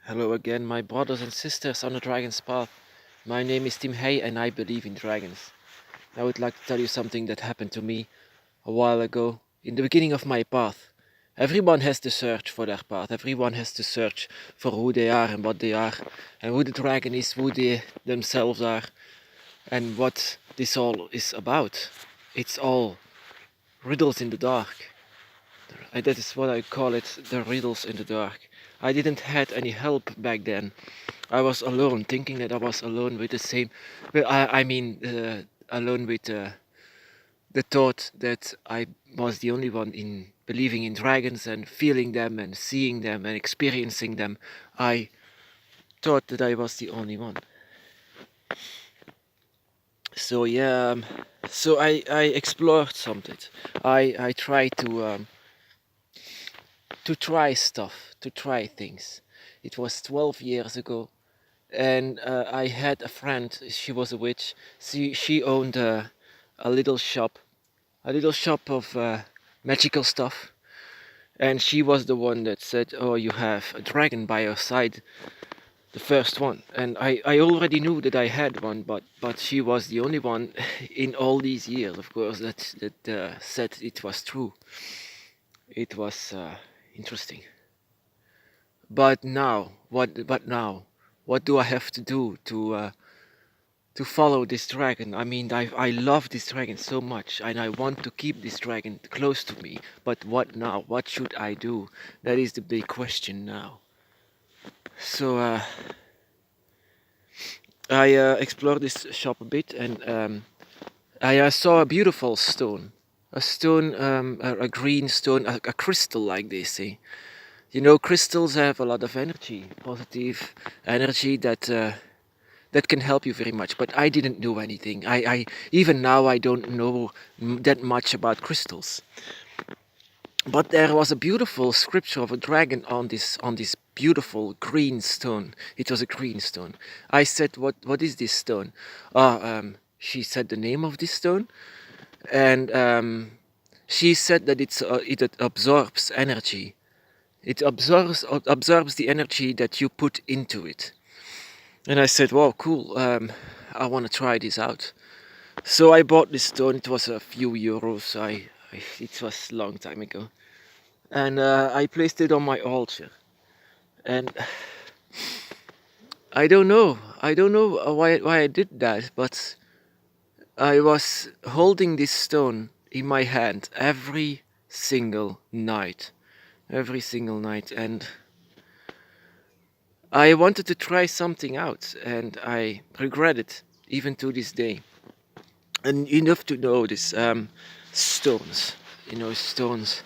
Hello again, my brothers and sisters on the Dragon's Path. My name is Tim Hay and I believe in dragons. I would like to tell you something that happened to me a while ago, in the beginning of my path. Everyone has to search for their path, everyone has to search for who they are and what they are, and who the dragon is, who they themselves are, and what this all is about. It's all riddles in the dark. That is what I call it, the riddles in the dark. I didn't had any help back then. I was alone, thinking that I was alone with the same. Well, alone with the thought that I was the only one in believing in dragons and feeling them and seeing them and experiencing them. I thought that I was the only one. So yeah, so I explored something. I tried to try stuff, to try things. It was 12 years ago, and I had a friend. She was a witch. She owned a little shop, of magical stuff, and she was the one that said, "Oh, you have a dragon by your side, the first one." And I already knew that I had one, but she was the only one in all these years, of course, that said it was true. It was interesting. But now, what? But now, what do I have to do to follow this dragon? I mean, I love this dragon so much, and I want to keep this dragon close to me. But what now? What should I do? That is the big question now. So I explored this shop a bit, and I saw a beautiful stone. A stone, a green stone, a crystal like they say. You know, crystals have a lot of energy, positive energy that can help you very much. But I didn't know anything. I even now I don't know that much about crystals. But there was a beautiful scripture of a dragon on this beautiful green stone. It was a green stone. I said, "What is this stone?" She said the name of this stone, and she said that it absorbs energy. It absorbs the energy that you put into it. And I said, "Wow, cool! I want to try this out." So I bought this stone. It was a few euros. It was a long time ago, and I placed it on my altar. And I don't know. I don't know why I did that, but I was holding this stone in my hand every single night, and I wanted to try something out, and I regret it even to this day. And you have to know this stones, stones,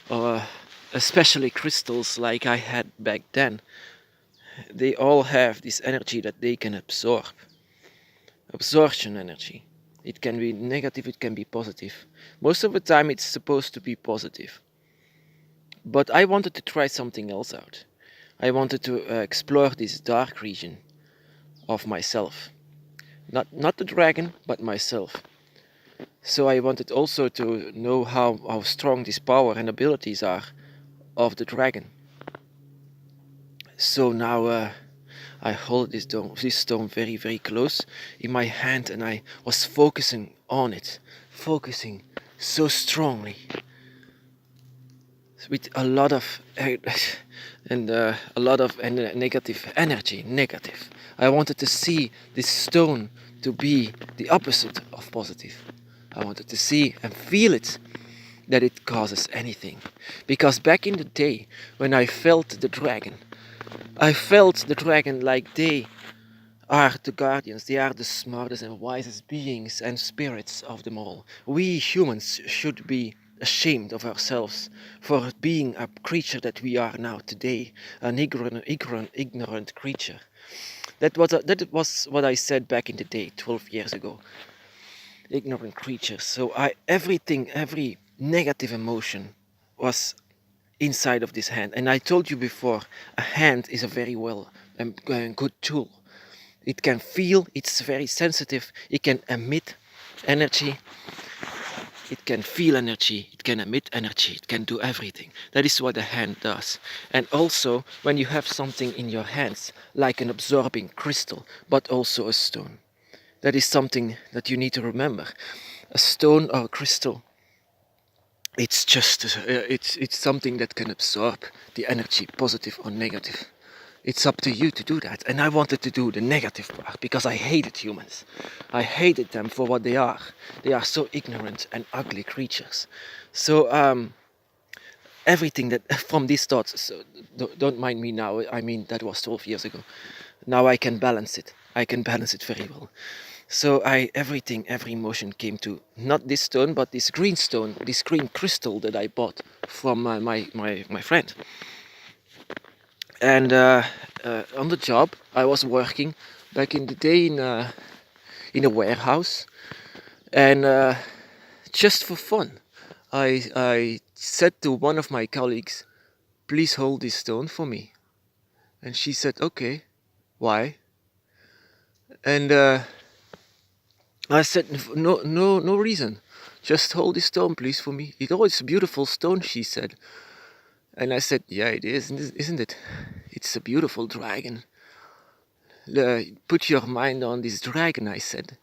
or especially crystals like I had back then. They all have this energy that they can absorb. Absorption energy. It can be negative, it can be positive. Most of the time it's supposed to be positive. But I wanted to try something else out. I wanted to explore this dark region of myself. Not the dragon, but myself. So I wanted also to know how strong this power and abilities are of the dragon. So now I hold this stone very, very close in my hand, and I was focusing on it, focusing so strongly with a lot of negative energy. Negative. I wanted to see this stone to be the opposite of positive. I wanted to see and feel it, that it causes anything. Because back in the day, when I felt the dragon like they are the guardians, they are the smartest and wisest beings and spirits of them all. We humans should be ashamed of ourselves for being a creature that we are now today, an ignorant creature. That was what I said back in the day, 12 years ago. Ignorant creatures. So every negative emotion was inside of this hand. And I told you before, a hand is a very good tool. It can feel, it's very sensitive, it can emit energy, It can feel energy, it can emit energy, it can do everything. That is what a hand does. And also, when you have something in your hands, like an absorbing crystal, but also a stone, that is something that you need to remember. A stone or a crystal, it's just it's something that can absorb the energy, positive or negative. It's up to you to do that. And I wanted to do the negative part because I hated humans. I hated them for what they are. They are so ignorant and ugly creatures. So everything that from these thoughts, so don't mind me now. I mean, that was 12 years ago. Now I can balance it. I can balance it very well. So every emotion came to not this stone, but this green stone, this green crystal that I bought from my friend. And on the job, I was working back in the day in a warehouse, and just for fun, I said to one of my colleagues, "Please hold this stone for me." And she said, "Okay, why?" And I said, "No reason. Just hold this stone, please, for me." It's a beautiful stone," she said. And I said, "Yeah, it is, isn't it? It's a beautiful dragon. Put your mind on this dragon," I said.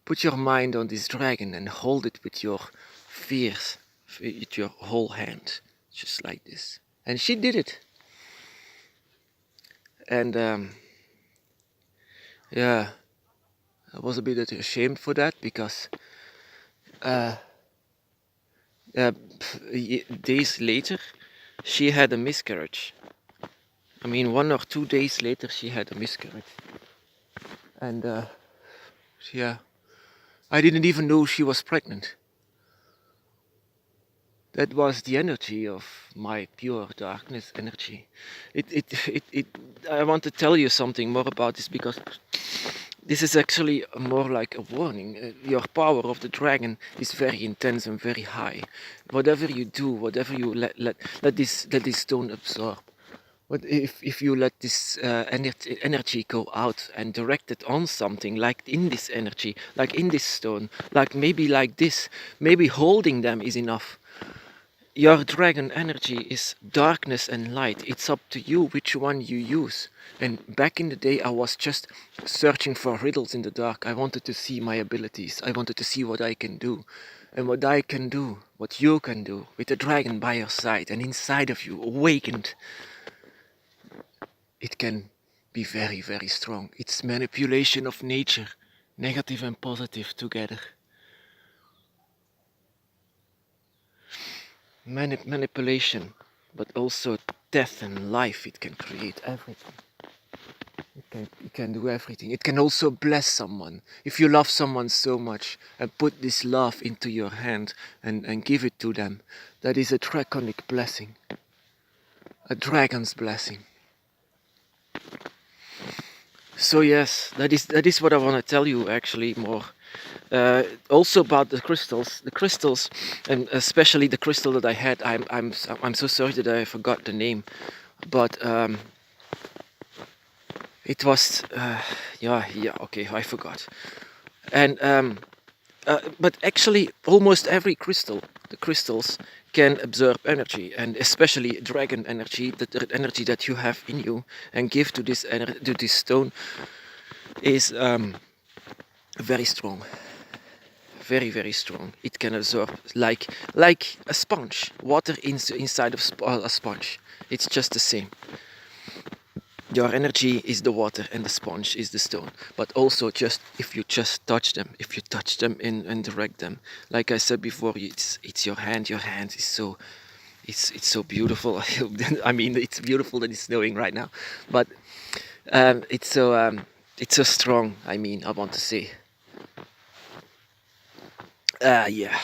"Put your mind on this dragon and hold it with your fingers, with your whole hand, just like this." And she did it. And yeah, I was a bit ashamed for that because uh, days later she had a miscarriage. I mean, 1 or 2 days later she had a miscarriage. And yeah, I didn't even know she was pregnant. That was the energy of my pure darkness energy. I want to tell you something more about this because this is actually more like a warning. Your power of the dragon is very intense and very high. Whatever you do, whatever you let this stone absorb. What if you let this energy go out and direct it on something, like in this energy, like in this stone, like maybe like this, maybe holding them is enough. Your dragon energy is darkness and light. It's up to you which one you use. And back in the day, I was just searching for riddles in the dark. I wanted to see my abilities. I wanted to see what I can do. And what I can do, what you can do, with the dragon by your side and inside of you, awakened, it can be very, very strong. It's manipulation of nature, negative and positive together. Manipulation, but also death and life. It can create everything. It can do everything. It can also bless someone. If you love someone so much and put this love into your hand and give it to them, that is a draconic blessing, a dragon's blessing. So yes, that is what I want to tell you actually more. Also about the crystals, and especially the crystal that I had. I'm so sorry that I forgot the name, but it was yeah, okay, I forgot. And but actually, almost every crystal, the crystals can absorb energy, and especially dragon energy, the energy that you have in you, and give to this stone is very strong. Very, very strong. It can absorb like a sponge, water inside of a sponge. It's just the same. Your energy is the water and the sponge is the stone. But also just if you just touch them, if you touch them and direct them, like I said before, it's your hand. Your hand is so it's so beautiful. I mean, it's beautiful that it's snowing right now, but it's so strong. I mean, I want to say. Yeah.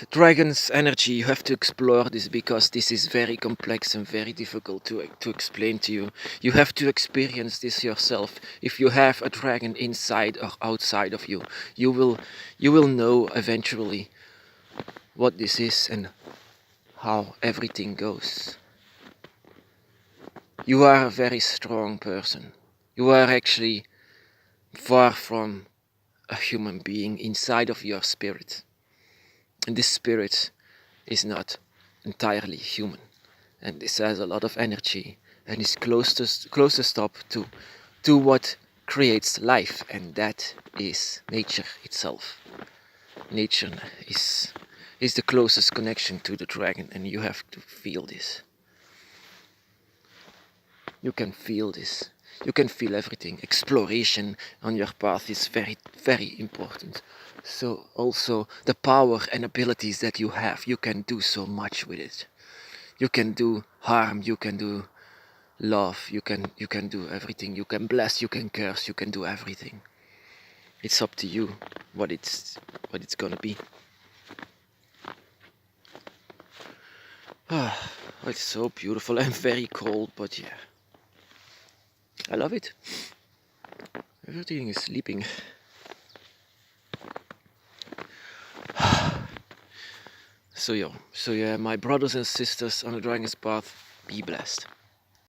Dragon's energy, you have to explore this because this is very complex and very difficult to explain to you. You have to experience this yourself. If you have a dragon inside or outside of you, you will know eventually what this is and how everything goes. You are a very strong person. You are actually far from a human being inside of your spirit. And this spirit is not entirely human. And this has a lot of energy and is closest up to what creates life, and that is nature itself. Nature is the closest connection to the dragon, and you have to feel this. You can feel this. You can feel everything. Exploration on your path is very, very important. So also the power and abilities that you have, you can do so much with it. You can do harm, you can do love, you can do everything. You can bless, you can curse, you can do everything. It's up to you what it's gonna be. Ah, it's so beautiful and very cold, but yeah. I love it. Everything is sleeping. So yeah, my brothers and sisters on the Dragon's Path, be blessed.